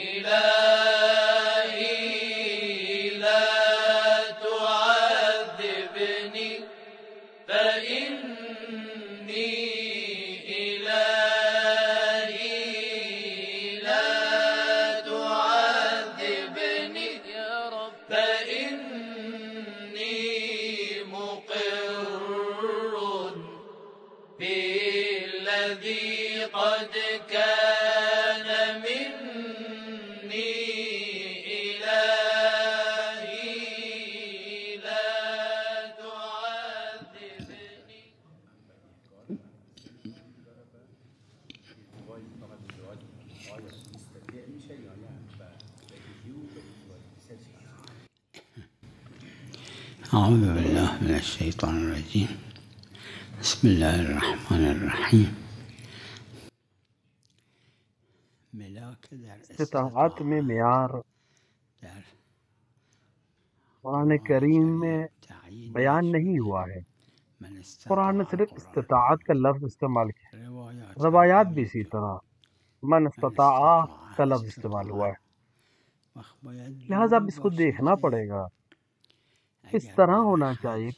إلهي لا تعذبني فإني إلهي لا تعذبني يا رب فإني مقر بالذي قد كان مني إلهي لا تعذبني. أعوذ بالله من الشيطان الرجيم. بسم الله الرحمن الرحیم. استطاعت میں معیار قرآن کریم میں بیان نہیں ہوا ہے. قرآن نے صرف استطاعت کا لفظ استعمال کیا. روایات بھی اسی طرح من استطاع کا لفظ استعمال ہوا ہے. لہٰذا اب اس کو دیکھنا پڑے گا. اس طرح ہونا چاہیے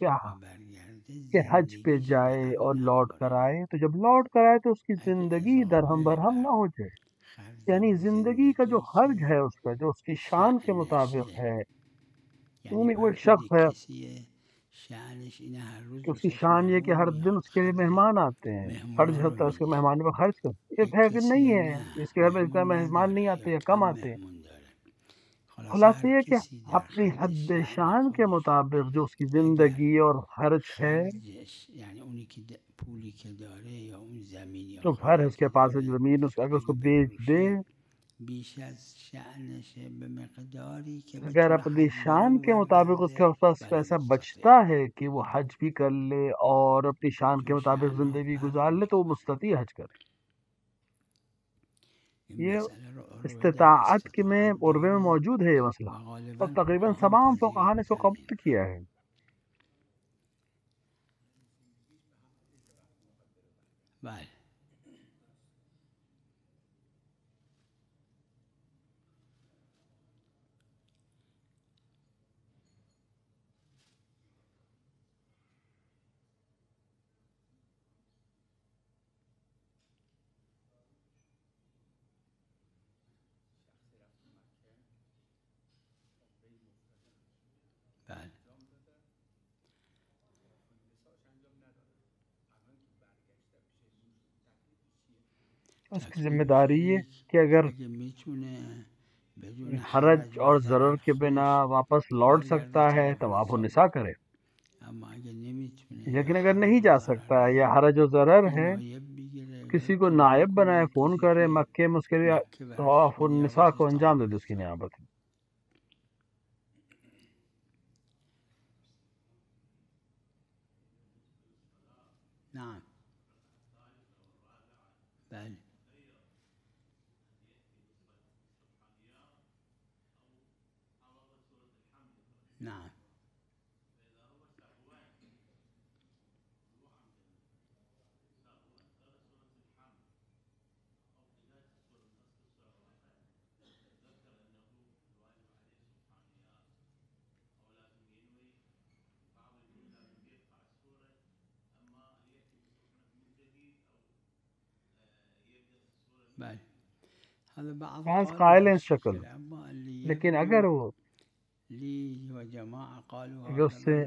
کہ حج پہ جائے اور لوٹ کر آئے. تو جب لوٹ کر آئے تو اس کی زندگی درہم برہم نہ ہو جائے. یعنی زندگی کا جو خرچ ہے اس کا جو اس کی شان کے مطابق ہے. وہ ایک شخص ہے کہ اس کی شان یہ کہ ہر دن اس کے لیے مہمان آتے ہیں. فرض ہوتا ہے اس کے مہمانوں پر خرچ کر. ایک ہے کہ نہیں ہے اس کے گھر میں اتنا مہمان نہیں آتے یا کم آتے ہیں. خلاصہ یہ کہ اپنی حد شان کے مطابق جو اس کی زندگی اور خرچ ہے تو گھر ہے اس کے پاس زمین اگر اس کو بیچ دے اگر اپنی شان کے مطابق اس کے پاس پیسہ بچتا ہے کہ وہ حج بھی کر لے اور اپنی شان کے مطابق زندگی گزار لے تو وہ مستطیع حج کرے. یہ استطاعت کے میں عربے میں موجود ہے یہ مسئلہ اور تقریباً تمام فقہا نے اس کو قبول کیا ہے. اس کی ذمہ داری ہے کہ اگر حرج اور ضرر کے بنا واپس لوٹ سکتا ہے تو طواف النساء کرے. لیکن اگر نہیں جا سکتا ہے یا حرج و ضرر ہے کسی کو نائب بنائے فون کرے مکے میں اس کے لیے طواف النساء کو انجام دے دے اس کی نیابت میں. نعم بله نعم بعض قائل ہیں اس شکل لیکن اگر وہ اس سے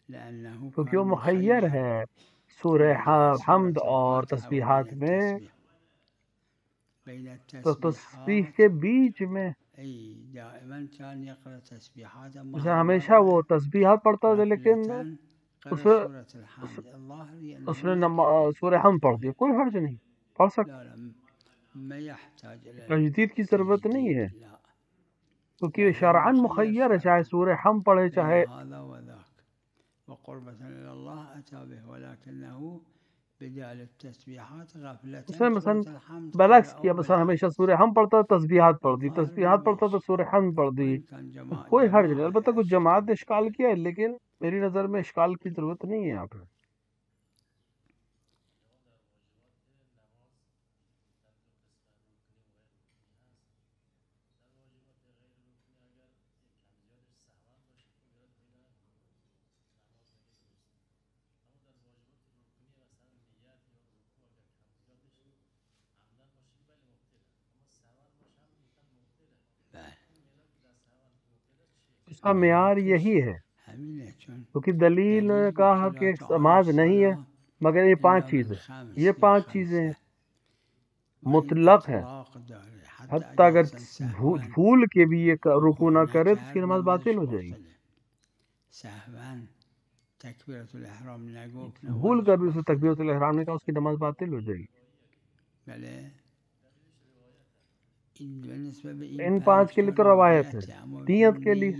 کیونکہ وہ مخیر ہے سورہ حمد اور تسبیحات میں تو تسبیح کے بیچ میں ہمیشہ وہ تسبیحات پڑھتا ہے لیکن اس نے سورہ حمد پڑھ دی کوئی حرج نہیں پڑھ سکتا. تجدید کی ضرورت نہیں ہے کیونکہ شرعاً مخیر ہے چاہے سورہ حمد پڑھے چاہے اس نے مثلا برعکس کیا مثلا ہمیشہ سورہ حمد پڑھتا تسبیحات پڑھ دی تسبیحات پڑھتا تو سورہ حمد پڑھ دی کوئی حرج نہیں. البتہ کچھ جماعت نے اشکال کیا ہے لیکن میری نظر میں اشکال کی ضرورت نہیں ہے یہاں پہ. اس کا معیار یہی ہے، کیونکہ دلیل نے کہا کہ نماز نہیں ہے مگر یہ 5 چیزیں، یہ 5 چیزیں ہیں، مطلق ہے، حتیٰ اگر بھول کے بھی یہ رکوع نہ کرے تو اس کی نماز باطل ہو جائے گی، بھول کر بھی اسے تکبیرۃ الاحرام نے کہا اس کی نماز باطل ہو جائے گی۔ ان 5 کے لیے تو روایت ہے، نیت کے لیے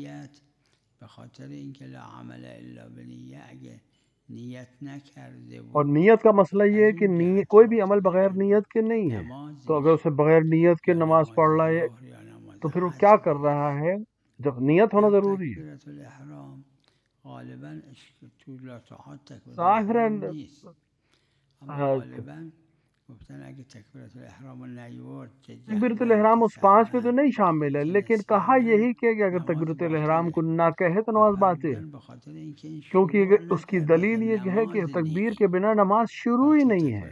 اور نیت کا مسئلہ یہ ہے کہ کوئی بھی عمل بغیر نیت کے نہیں ہے، تو اگر اسے بغیر نیت کے نماز پڑھ رہا ہے تو پھر وہ کیا کر رہا ہے؟ جب نیت ہونا ضروری ہے، ظاہراً تکبیرۃ الاحرام اس 5 میں تو نہیں شامل ہے، لیکن کہا یہی کہ اگر تکبیرۃ الاحرام کو نہ کہے تو نماز باطل ہے، کیونکہ اس کی دلیل یہ ہے کہ تکبیر کے بنا نماز شروع ہی نہیں ہے،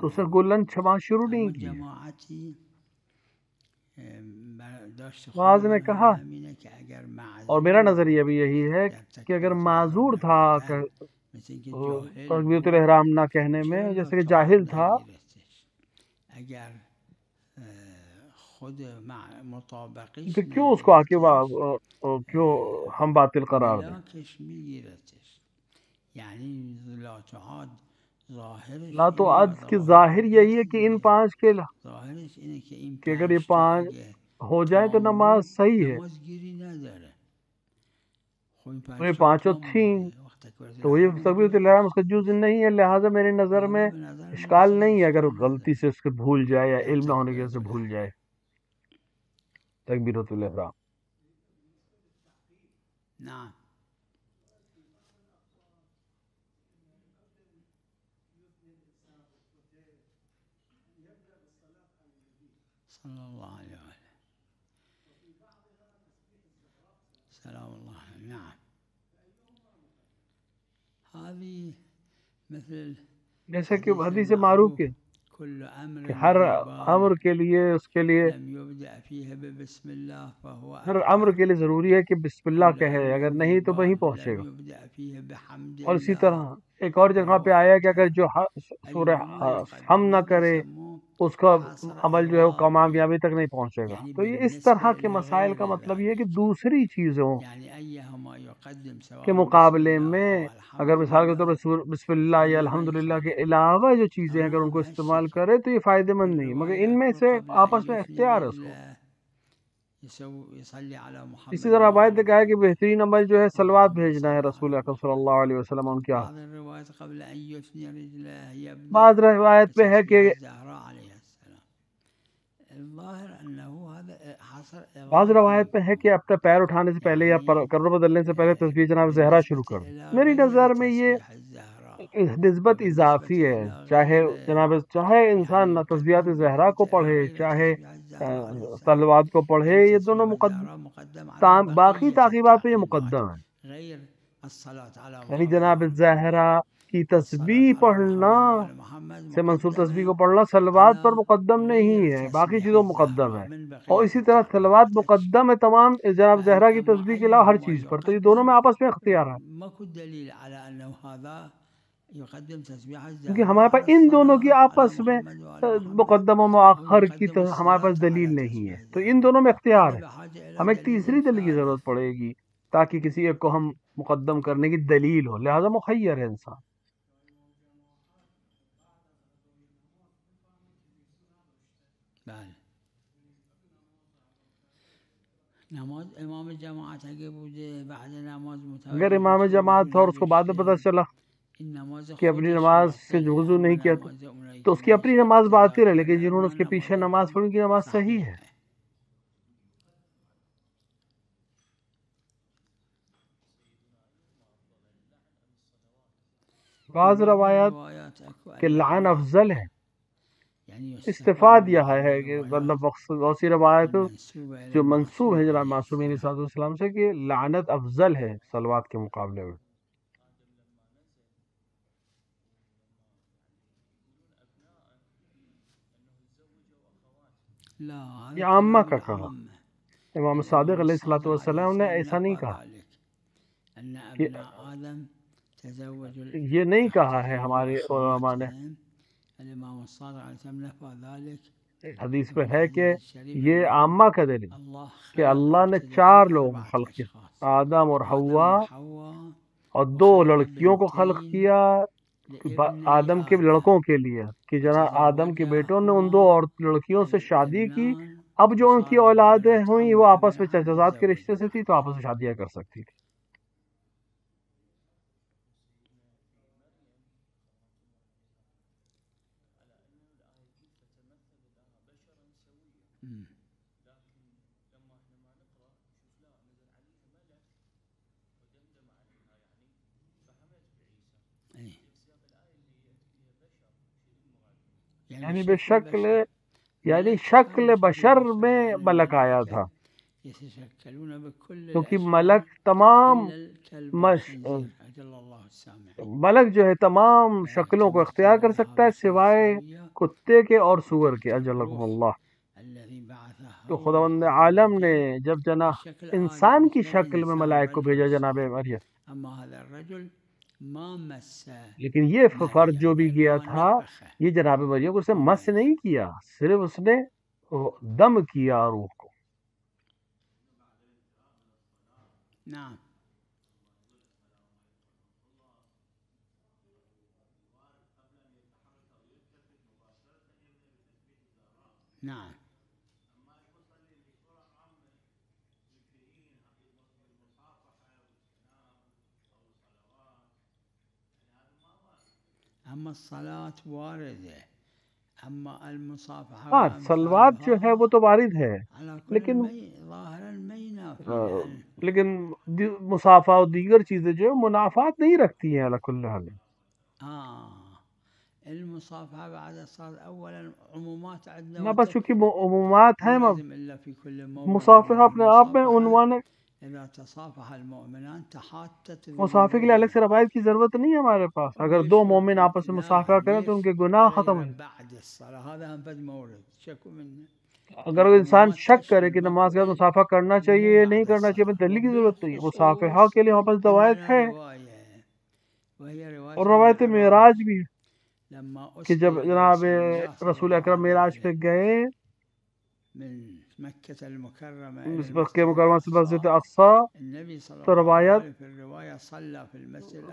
تو اسے گلن نماز شروع نہیں کی ہے۔ بعض نے کہا، اور میرا نظریہ بھی یہی ہے کہ اگر معذور تھا تکبیرۃ الاحرام نہ کہنے میں، جیسے کہ جاہل تھا، تو کیوں اس کو آ کے کیوں ہم باطل قرار دیں؟ لا تو عد کی ظاہر یہی ہے کہ ان 5 کے کہ اگر یہ 5 ہو جائیں تو نماز صحیح ہے، تو یہ 5 تھیں تو یہ تکبیرۃ الاحرام اس کا جز نہیں ہے، لہٰذا میری نظر میں اشکال نہیں ہے اگر غلطی سے اس کے بھول جائے یا علم نہ ہونے کی وجہ سے بھول جائے تکبیرۃ الاحرام۔ صلی اللہ علیہ وسلم سلام اللہ نعم هذه مثل جیسے کہ حدیث معروف ہے کہ ہر امر کے لیے ہر امر کے لیے ضروری ہے کہ بسم اللہ کہے، اگر نہیں تو وہیں پہنچے گا۔ اور اسی طرح ایک اور جگہ پہ آیا کہ اگر جو سورہ ہم نہ کرے اس کا عمل جو ہے وہ کامیابی تک نہیں پہنچے گا۔ تو یہ اس طرح کے مسائل کا مطلب یہ ہے کہ دوسری چیزوں کے مقابلے میں اگر مثال کے طور پر بسم اللہ یا الحمدللہ کے علاوہ جو چیزیں اگر ان کو استعمال کرے تو یہ فائدہ مند نہیں، مگر ان میں سے آپس میں اختیار ہے اس کو۔ اسی طرح روایت نے کہا ہے کہ بہترین عمل جو ہے صلوات بھیجنا ہے رسول اکرم صلی اللہ علیہ وسلم ان کیا۔ بعض روایت پہ ہے کہ اپنا پیر اٹھانے سے پہلے یا کرو بدلنے سے پہلے تسبیح جناب زہرا شروع کر دو۔ میری نظر میں یہ نسبت اضافی ہے، چاہے انسان تسبیحات زہرا کو پڑھے چاہے صلوات کو پڑھے، یہ دونوں مقدم، باقی تعقیبات پہ یہ مقدم ہے۔ یعنی جناب زہرا کی تسبیح پڑھنا سے منسوب تسبیح کو پڑھنا صلوات پر مقدم نہیں ہے، باقی چیزوں مقدم ہے، اور اسی طرح صلوات مقدم ہے تمام جناب زہرا کی تسبیح کے علاوہ ہر چیز پر، تو یہ دونوں میں آپس میں اختیار ہے، کیونکہ ہمارے پاس ان دونوں کی آپس میں مقدم و مؤخر کی تو ہمارے پاس دلیل نہیں ہے، تو ان دونوں میں اختیار ہے، ہمیں ایک تیسری دلیل کی ضرورت پڑے گی تاکہ کسی ایک کو ہم مقدم کرنے کی دلیل ہو، لہذا مخیر ہے انسان۔ اگر امام جماعت تھا اور اس کو بعد میں پتہ چلا کہ اپنی نماز سے وضو نہیں کیا تو اس کی اپنی نماز باطل ہے، لیکن جنہوں نے اس کے پیچھے نماز پڑھی ان کی نماز صحیح ہے۔ بعض روایات کہ لعن افضل ہے، استفاد یہ ہے کہ مطلب بہت سی روایت جو منسوب ہے جناب معصومین علیہ السلام سے کہ لعنت افضل ہے صلوات کے مقابلے میں۔ یہ عامہ کا کہا، امام صادق علیہ الصلوۃ والسلام نے ایسا نہیں کہا کہ یہ نہیں کہا ہے ہمارے علماء نے. حدیث پہ ہے کہ یہ عامہ کا دلیل کہ اللہ نے 4 لوگوں کو خلق کیا، آدم اور حوا، اور 2 لڑکیوں کو خلق کیا آدم کے لڑکوں کے لیے، کہ جناب آدم کے بیٹوں نے ان 2 لڑکیوں سے شادی کی. اب جو ان کی اولادیں ہوئیں وہ آپس میں چچا زاد کے رشتے سے تھی تو آپس میں شادیاں کر سکتی تھی. یعنی بے شکل، یعنی شکل بشر میں ملک آیا تھا، کیونکہ ملک تمام ملک جو ہے تمام شکلوں کو اختیار کر سکتا ہے سوائے کتے کے اور سور کے، اجلکم اللہ. تو خداوند عالم نے جب جناب انسان کی شکل میں ملائک کو بھیجا جناب مریم، لیکن یہ فرد جو بھی گیا تھا یہ جناب مریم کو اس نے مس نہیں کیا، صرف اس نے دم کیا روح کو. نعم نعم اما الصلاة واردة اما المصافحة ہاں صلوات جو ہے وہ تو وارد ہے، لیکن ظاہرا مینافی لیکن مصافحہ اور دیگر چیزیں جو منافات نہیں رکھتی ہیں علی کل حال. المصافحة بعد الصلاة اولا عمومات عندنا نہ بس چونکہ عمومات ہیں، لازم الا في كل موضع مصافحہ اپنے آپ میں عنوان ہے. اذا تصافح المؤمنان تحاتت مصافحہ کے لیے الگ سے روایت کی ضرورت نہیں ہے ہمارے پاس. اگر 2 مومن آپس میں مصافحہ کریں تو ان کے گناہ ختم ہیں. بعد الصلاة هذا هم فد مورد شكوا منه. اگر انسان شک کرے کہ نماز کے بعد مصافحہ کرنا چاہیے یا نہیں کرنا چاہیے، ہمیں دلیل کی ضرورت نہیں ہے. مصافحہ کے لیے ہمارے پاس روایت ہے، اور روایت معراج بھی ہے کہ جب جناب رسول اکرم معراج پہ گئے مکہ مکرمہ سے مسجد اقصی، تو روایت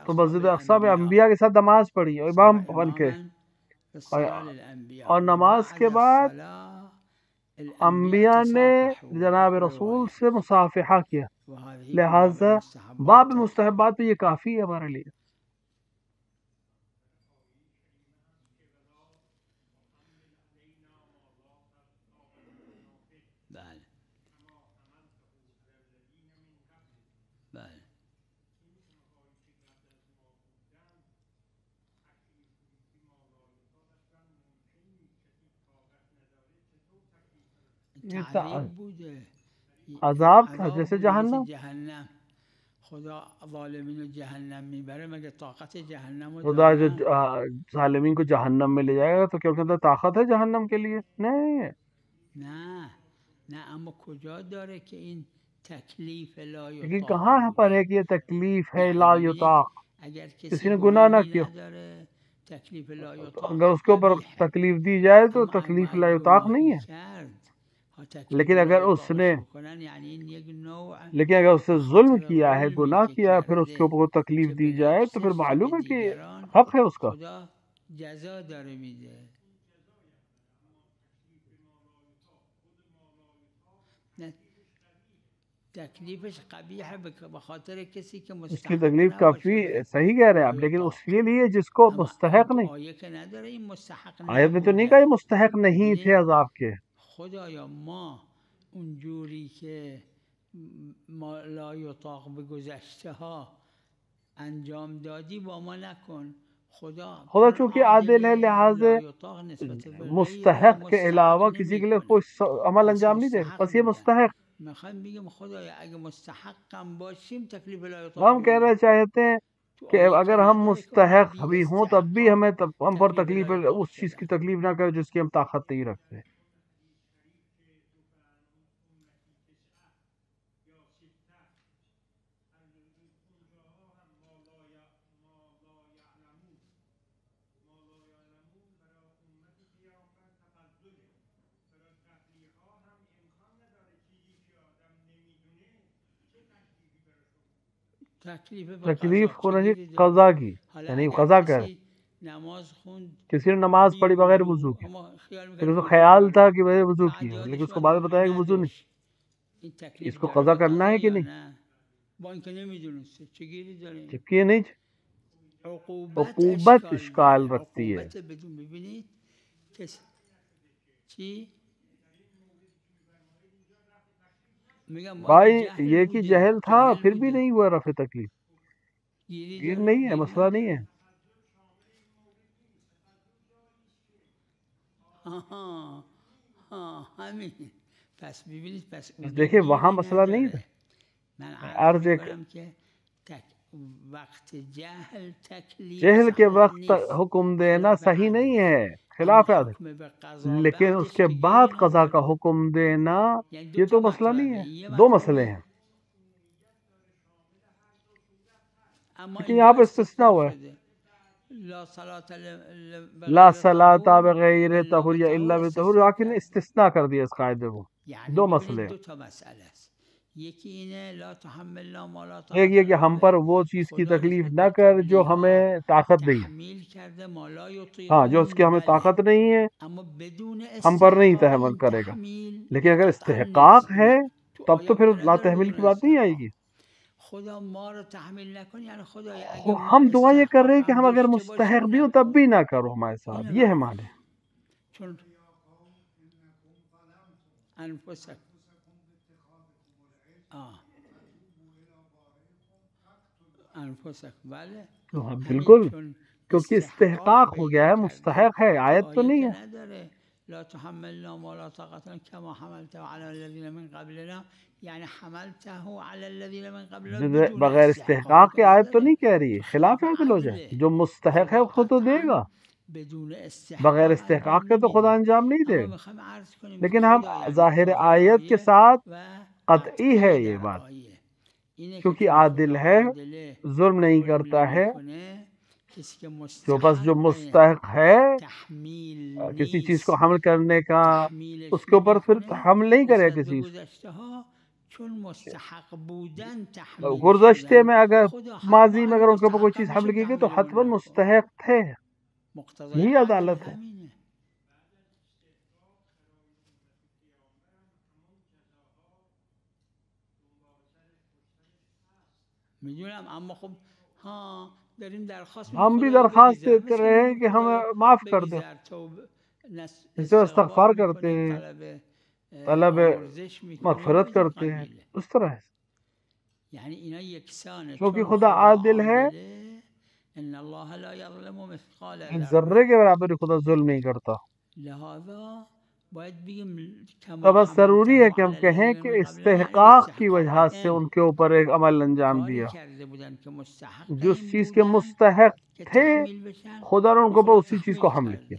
تو مسجد اقصی میں انبیاء کے ساتھ نماز پڑھی اور امام بن کے، اور نماز کے بعد انبیاء نے جناب رسول سے مصافحہ کیا. لہذا باب مستحبات میں یہ کافی ہے ہمارے لیے. عذاب تھا جیسے جہنم. خدا ظالمین جہنم میبره مگه طاقت جہنم خدا جو ظالمین کو جہنم میں لے جائے گا تو کیا اس کے اندر طاقت ہے جہنم کے لیے؟ نہیں ہے. نه اما کجا داره که این تکلیف لا یطاق، لیکن کہاں پر ہے کہ یہ تکلیف ہے لا یطاق؟ اگر کسی نے گناہ نہ کیا، تکلیف لا یطاق اگر اس کے اوپر تکلیف دی جائے تو تکلیف لا یطاق نہیں ہے. لیکن اگر اس نے ظلم کیا ہے، گناہ کیا ہے، پھر اس کے اوپر تکلیف دی جائے تو پھر معلوم ہے کہ حق ہے اس کا. جزا داره میده. تکلیفش قبیح بخاطر کسی که اس کی مستحق تکلیف کافی صحیح کہہ رہے ہیں آپ، لیکن اس کے لیے جس کو مستحق نہیں. آیه که نداره این مستحق آیت میں تو نہیں کہا یہ مستحق نہیں تھے عذاب کے. خدایا ما اونجوری که ما لا یطاق به گذشته ها انجام دادی با ما نکن. خدا چونکہ عادل ہے لہذا مستحق کے علاوہ کسی کے لیے کوئی عمل انجام نہیں دے. بس یہ مستحق. میخوایم بگم خدایا اگه مستحقم باشیم تکلیف لا یطاق. ہم کہہ رہے چاہتے ہیں کہ اگر ہم مستحق بھی ہوں تب بھی ہمیں ہم پر تکلیف اس چیز کی تکلیف نہ کرے جس کی ہم طاقت نہیں رکھتے. تکلیف ہونا چاہیے قضا کی، یعنی قضا کر کسی نے نماز پڑھی بغیر وضو کے، پھر اس کو خیال تھا کہ میں نے وضو کیا، لیکن اس کو بعد میں بتایا کہ وضو نہیں، اس کو قضا کرنا ہے کہ نہیں؟ جبکہ یہ نہیں عقوبت اشکال رکھتی ہے۔ بھائی یہ کہ جہل تھا پھر بھی نہیں ہوا رفع تکلیف، یہ نہیں ہے مسئلہ، نہیں ہے۔ دیکھیں وہاں مسئلہ نہیں تھا، عرض ایک جہل کے وقت حکم دینا صحیح نہیں ہے، خلاف ہے، لیکن اس کے بعد قضا کا حکم دینا یہ تو مسئلہ نہیں ہے، دو مسئلے ہیں۔ لیکن یہاں پہ استثناء ہوا ہے، لا صلاۃ بغیر طہور یا الا بطہور، لیکن استثناء کر دیا اس قاعدے کو، دو مسئلے۔ ایک یہ کہ ہم پر وہ چیز کی تکلیف نہ کر جو ہمیں طاقت نہیں ہے، ہاں جو اس کی ہمیں طاقت نہیں ہے ہم پر نہیں تحمل کرے گا، لیکن اگر استحقاق ہے تب تو پھر لا تحمل کی بات نہیں آئے گی۔ ہم دعا یہ کر رہے ہیں کہ ہم اگر مستحق بھی ہوں تب بھی نہ کرو ہمارے ساتھ، یہ ہے معنی۔ بالکل، کیونکہ استحقاق ہو گیا ہے، مستحق ہے، آیت تو نہیں ہے۔ لا تحملنا ما لا طاقة لنا كما حملته على الذين من قبلنا، یعنی حملته على الذين من قبلنا بغیر استحقاق کی آیت تو نہیں کہہ رہی، خلاف عدل ہو جائے، جو مستحق ہے خود تو دے گا، بغیر استحقاق کے تو خدا انجام نہیں دے گا، لیکن ہم ظاہر آیت کے ساتھ قطعی ہے یہ بات، کیونکہ عادل ہے، ظلم نہیں کرتا ہے، جو مستحق ہے کسی چیز کو حمل کرنے کا اس کے اوپر پھر حمل نہیں کرے کسی گزشتے میں، اگر ماضی میں اگر ان کے اوپر کوئی چیز حمل کی گئی تو حتماً مستحق تھے، یہی عدالت ہے۔ ہم بھی درخواست دیتے رہے ہیں کہ ہمیں معاف کر دیں، اس سے استغفار کرتے ہیں، طلب مغفرت کرتے ہیں، اس طرح ہے، کیونکہ خدا عادل ہے، ذرے کے برابر خدا ظلم نہیں کرتا۔ تو بس ضروری ہے کہ ہم کہیں کہ استحقاق کی وجہ سے ان کے اوپر ایک عمل انجام دیا، جس چیز کے مستحق تھے خدا نے ان کے اوپر اسی چیز کو حمل کیا،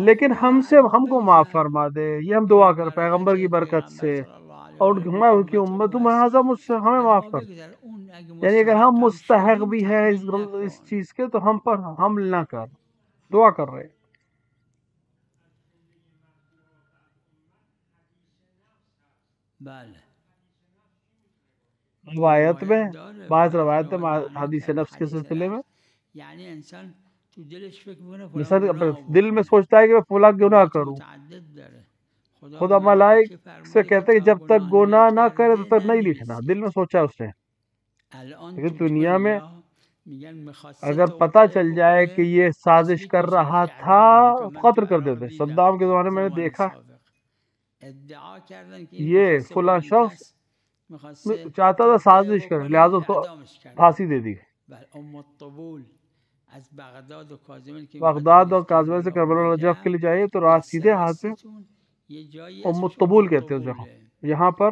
لیکن ہم کو معاف فرما دے، یہ ہم دعا کر پیغمبر کی برکت سے اور ان کی امت ہمیں معاف کر، یعنی اگر ہم مستحق بھی ہیں اس چیز کے تو ہم پر حمل نہ کر، دعا کر رہے۔ روایت میں بعض روایت میں حدیث نفس کے سلسلے میں مثلا دل میں سوچتا ہے کہ میں فلاں گناہ کروں، خدا ملائک سے کہتے ہیں کہ جب تک گناہ نہ کرے تب تک نہیں لکھنا، دل میں سوچا اس نے، لیکن دنیا میں اگر پتہ چل جائے کہ یہ سازش کر رہا تھا قتل کر دیتے۔ صدام کے زمانے میں نے دیکھا یہ فلاں شخص چاہتا تھا سازش کر، لہٰذا اس کو پھانسی دے دی۔ بغداد اور کاظمین سے کربلا نجف کے لیے جائے تو راہ سیدھے ہاتھ پہ ام الطبول کہتے ہیں جہاں، یہاں پر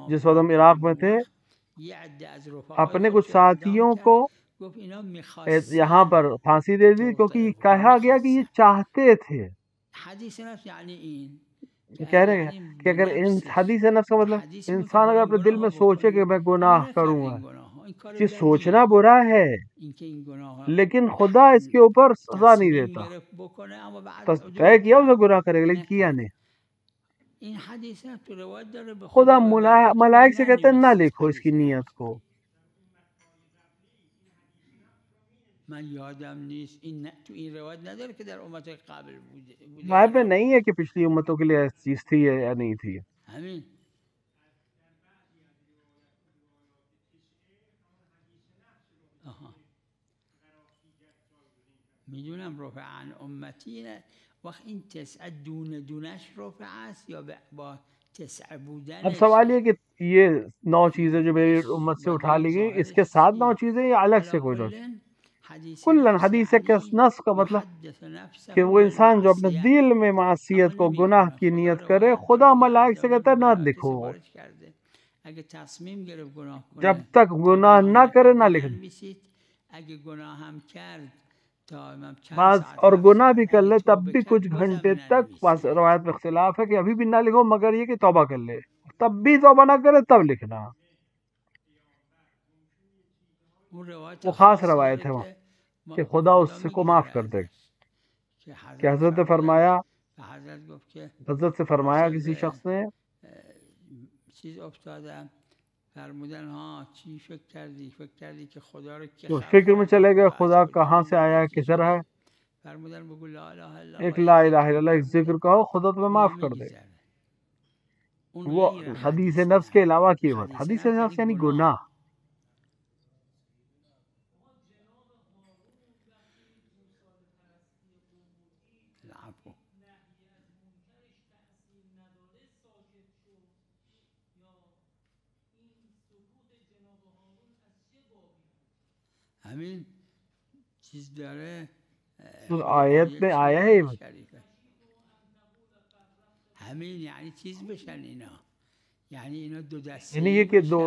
جس وقت ہم عراق میں تھے اپنے کچھ ساتھیوں کو یہاں پر پھانسی دے دی، کیونکہ کہا گیا کہ یہ چاہتے تھے، کہہ رہے ہیں کہ اگر حدیث نفس کا مطلب انسان اگر اپنے دل میں سوچے کہ میں گناہ کروں گا، یہ سوچنا برا ہے لیکن خدا اس کے اوپر سزا نہیں دیتا، طے کیا اسے گناہ کرے گا لیکن کیا نہیں، این حدیث تو روایت داره به خدا خدا ملائک سے کہتے ہیں نہ لکھو اس کی نیت کو. من یادم نیست این تو این روایت نداره که در امت قبل بوده. بائب میں نہیں ہے کہ پچھلی امتوں کے لیے ایسی چیز تھی یا نہیں تھی. همین میدونم رفع عن امتی نه وقت این تسعه دونه دونش رفع است یا با تسعه بودن. اب سوال یہ کہ یہ 9 چیزیں جو میری امت سے اٹھا لی گئی اس کے ساتھ 9 چیزیں یا الگ سے کوئی چیز؟ کلن حدیث کے نص کا مطلب کہ وہ انسان جو اپنے دل میں معصیت کو گناہ کی نیت کرے خدا ملائک سے کہتا ہے نہ لکھو. اگه تصمیم گرفت گناه کنه جب تک گناہ نہ کرے نہ لکھ دے. اگه گناه هم کرد بعض اور گناہ بھی کر لے تب بھی کچھ گھنٹے تک بس روایت میں اختلاف ہے کہ ابھی بھی نہ لکھو مگر یہ کہ توبہ کر لے. تب بھی توبہ نہ کرے تب لکھنا. وہ خاص روایت ہے وہاں کہ خدا اس کو معاف کر دے. کہ حضرت نے فرمایا حضرت سے فرمایا کسی شخص نے چیز افتاده فرمودن ها چی فکر کردی که خدا رو که تو فکر میں چلے گئے خدا کہاں سے آیا ہے کدھر ہے. فرمودن بگو لا اله الا ایک لا الہ الا اللہ ایک ذکر کہو خدا تمہیں معاف کر دے. وہ حدیث نفس کے علاوہ کی بات. حدیث نفس یعنی گناہ. همین چیز داره آیت میں آیا ہے همین یعنی چیز بشن اینا یعنی اینا دو دسته یعنی یہ کہ دو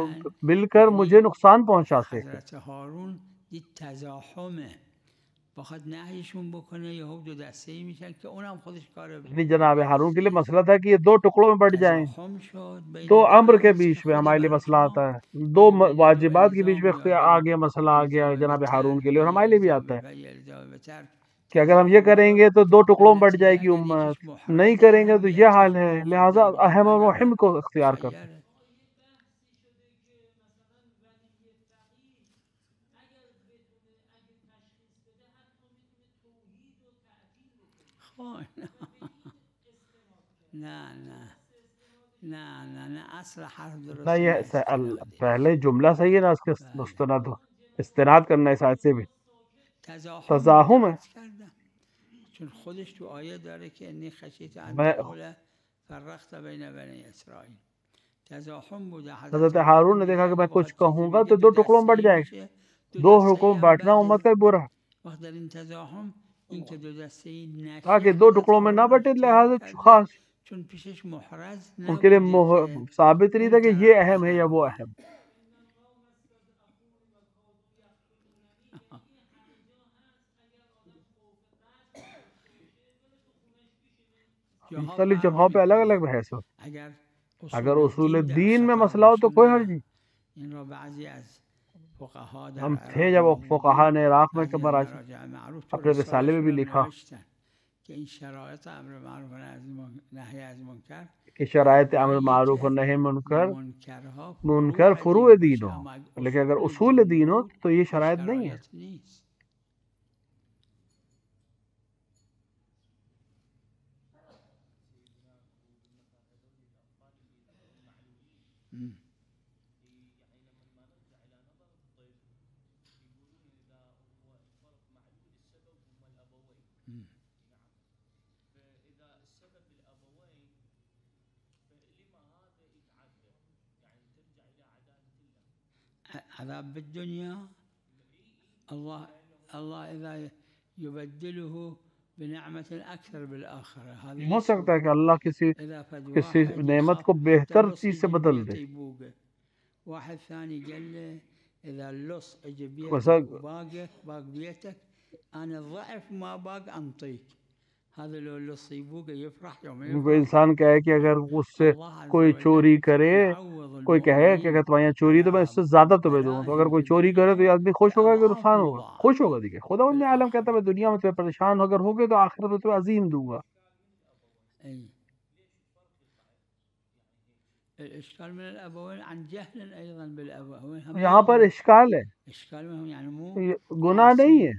مل کر مجھے نقصان پہنچاتے. حضرت هارون دید تزاحمه بخواد نهیشون بکنه یهو دو دسته‌ای میشن که اونم خودش کاره. یعنی جناب ہارون کے لیے مسئلہ تھا کہ یہ 2 ٹکڑوں میں بٹ جائیں. 2 امر کے بیچ میں ہمارے لیے مسئلہ آتا ہے. 2 واجبات کے بیچ میں آ گیا مسئلہ آ گیا جناب ہارون کے لیے اور ہمارے لیے بھی آتا ہے کہ اگر ہم یہ کریں گے تو 2 ٹکڑوں میں بٹ جائے گی امت. نہیں کریں گے تو یہ حال ہے. لہٰذا اہم و مہم کو اختیار کرتے. نه اصل حرف درست نہ یہ پہلے جملہ صحیح ہے نا اس کے مستند استناد کرنا اس آیت سے بھی تزاحم ہے. چون خودش تو آیه داره که انی خشیت ان تقول فرقت بین بنی اسرائیل تزاحم بوده. حضرت ہارون نے دیکھا کہ میں کچھ کہوں گا تو 2 ٹکڑوں میں بٹ جائے گا. 2 حکم بانٹنا امت کا برا وقت در این تزاحم این که دو دسته‌ای نشه تاکہ 2 ٹکڑوں میں نہ بٹے. لہٰذا خاص چون پیشش محرز ان کے لیے ثابت نہیں تھا کہ یہ اہم ہے یا وہ اہم. مختلف جگہوں پہ الگ الگ بحث ہو. اگر اصول دین میں مسئلہ ہو تو کوئی حرج نہیں. ہم تھے جب فقہا نے عراق میں اپنے رسالے میں بھی لکھا کہ شرائط امر معروف و نہی منکر فروع دین ہو. لیکن اگر اصول دین ہو تو یہ شرائط نہیں ہے. عذاب بالدنيا الله إذا يبدله بنعمة أكثر بالآخرة. ہو سکتا ہے کہ اللہ کسی نعمت کو بہتر چیز سے بدل دے. واحد ثاني قال له إذا اللص أجي باق بيتك أنا ضعف ما باق أنطيك. هذا لو اللص يبوق يفرح يوم. کوئی انسان کہے کہ اگر اس سے کوئی چوری کرے کوئی کہے کہ اگر تمہاری چوری تو میں اس سے زیادہ تمہیں دوں. تو اگر کوئی چوری کرے تو یہ آدمی خوش ہوگا کہ نقصان ہوگا؟ خوش ہوگا. دیکھیں خدا ان عالم کہتا ہے میں دنیا میں تمہیں پریشان اگر ہوگے تو آخرت میں تمہیں عظیم دوں گا. الإشكال من الأبوين عن جهل أيضا بالأبوين. یہاں پر اشکال ہے، إشكال منهم يعني مو گناہ نہیں ہے،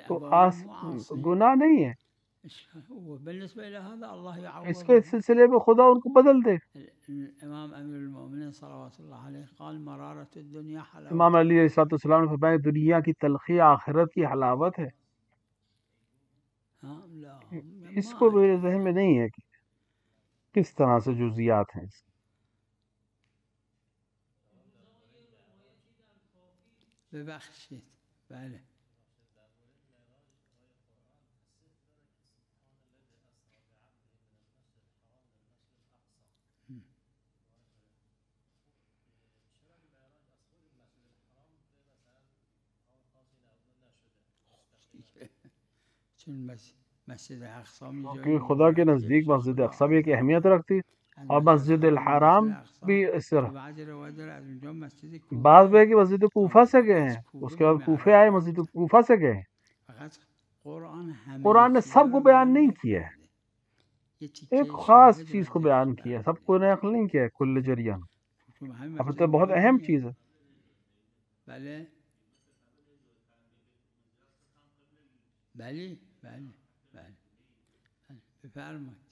تو الأبوين مو عاصين. گناہ نہیں ہے، وبالنسبة إلى هذا الله اس کے يعوض. سلسلے میں خدا ان کو بدل دے. الإمام أمير المؤمنين صلوات الله عليه قال مرارة الدنيا حلاوة. امام علی علیہ السلام نے فرمایا دنیا کی تلخی آخرت کی حلاوت ہے. اس کو میرے ذہن میں نہیں ہے کہ کس طرح سے جزیات ہیں اس. ببخشید بله. چون مسجد اقصی کیونکہ خدا کے نزدیک مسجد اقصی بھی ایک اہمیت رکھتی ہے اور مسجد الحرام بھی اس طرح. بعض میں کہ مسجد کوفہ سے گئے ہیں، اس کے بعد کوفے آئے، مسجد کوفہ سے گئے ہیں. قرآن نے سب کو بیان نہیں کیا ہے، ایک خاص چیز کو بیان کیا ہے، سب کو نقل نہیں کیا ہے کل جریان. اب تو بہت اہم چیز ہے. بله بله بله بله بفرمایید.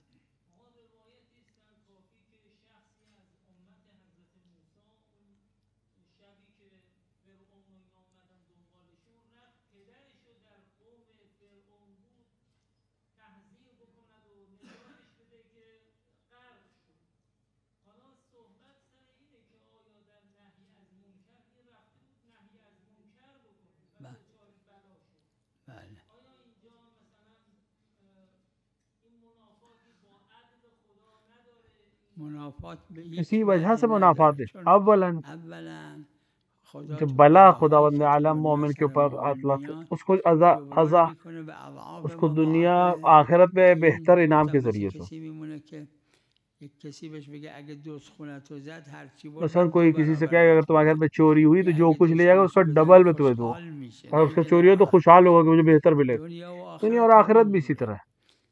اسی وجہ سے منافات ہے. اولا جب بلا خداوند عالم مومن کے اوپر اطلق اس کو عزا اس کو دنیا آخرت میں بہتر انعام کے ذریعے سے. مثلا کوئی کسی سے کہے اگر تمہارے گھر میں چوری ہوئی تو جو کچھ لے جائے گا اس کا ڈبل میں تمہیں دو. اگر اس کا چوری ہو تو خوشحال ہوگا کہ مجھے بہتر ملے گا. دنیا اور آخرت بھی اسی طرح.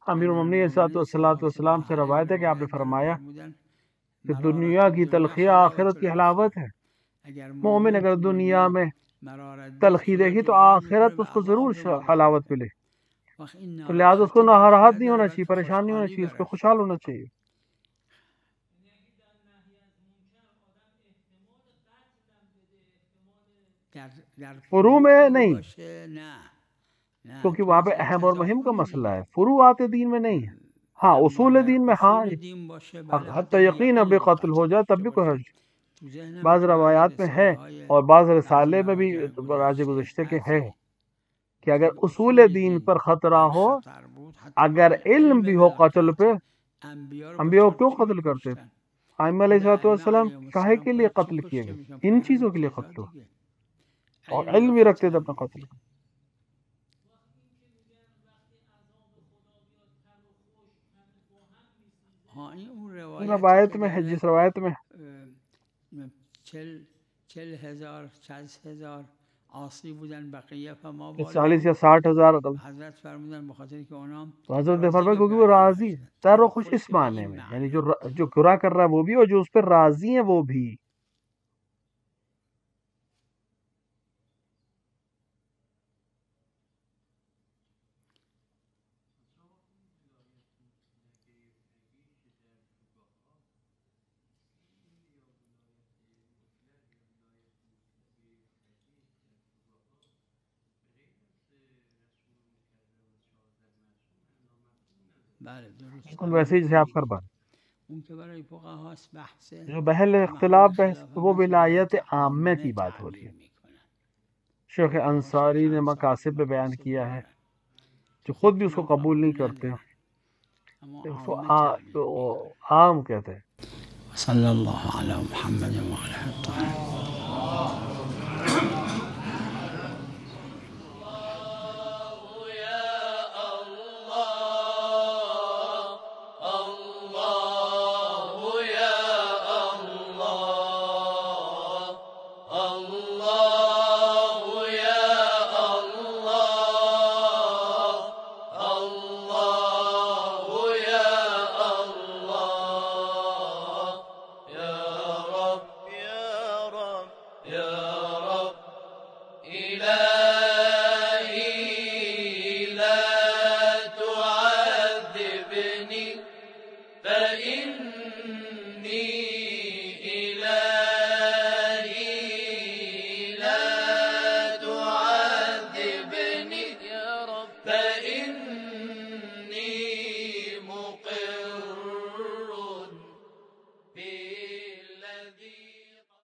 امیر المومنین صلوات والسلام سے روایت ہے کہ آپ نے فرمایا کہ دنیا کی تلخی آخرت کی حلاوت ہے. مومن اگر دنیا میں تلخی دیکھی تو آخرت اس کو ضرور حلاوت ملے. تو لہٰذا اس کو ناراحت نہیں ہونا چاہیے، پریشان نہیں ہونا چاہیے، اس کو خوشحال ہونا چاہیے. فروع میں نہیں، کیونکہ وہاں پہ اہم اور مہم کا مسئلہ ہے. فروعات دین میں نہیں ہے. ہاں اصول دین میں ہاں حتی یقین اب قتل ہو جائے تب بھی کوئی حرج. بعض روایات میں ہے اور بعض رسالے میں بھی راج گزشتہ کے ہے کہ اگر اصول دین پر خطرہ ہو، اگر علم بھی ہو قتل پہ، انبیاء کیوں قتل کرتے؟ ائمہ علیہ السلام کاہے کے لیے قتل کیے گئے؟ ان چیزوں کے لیے قتل ہو، اور علم بھی رکھتے تھے اپنا قتل. روایت میں ہے، جس روایت میں 40,000 عاصی بودن بقیه فما 40 یا 60,000 حضرت فرمودن بخاطر که اونام حضرت نے فرمایا کیونکہ وہ راضی ہے. تر و خوش اس معنی میں یعنی جو گناہ کر رہا ہے وہ بھی اور جو اس پر راضی ہیں وہ بھی. ویسے ہی جیسے آپ کر بات جو بحل اختلاف بحث وہ ولایت عامہ کی بات ہو رہی ہے. شیخ انصاری نے مقاصد پہ بیان کیا ہے جو خود بھی اس کو قبول نہیں کرتے، اس کو عام کہتے ہیں. صلی اللہ علی محمد و علیہ وسلم.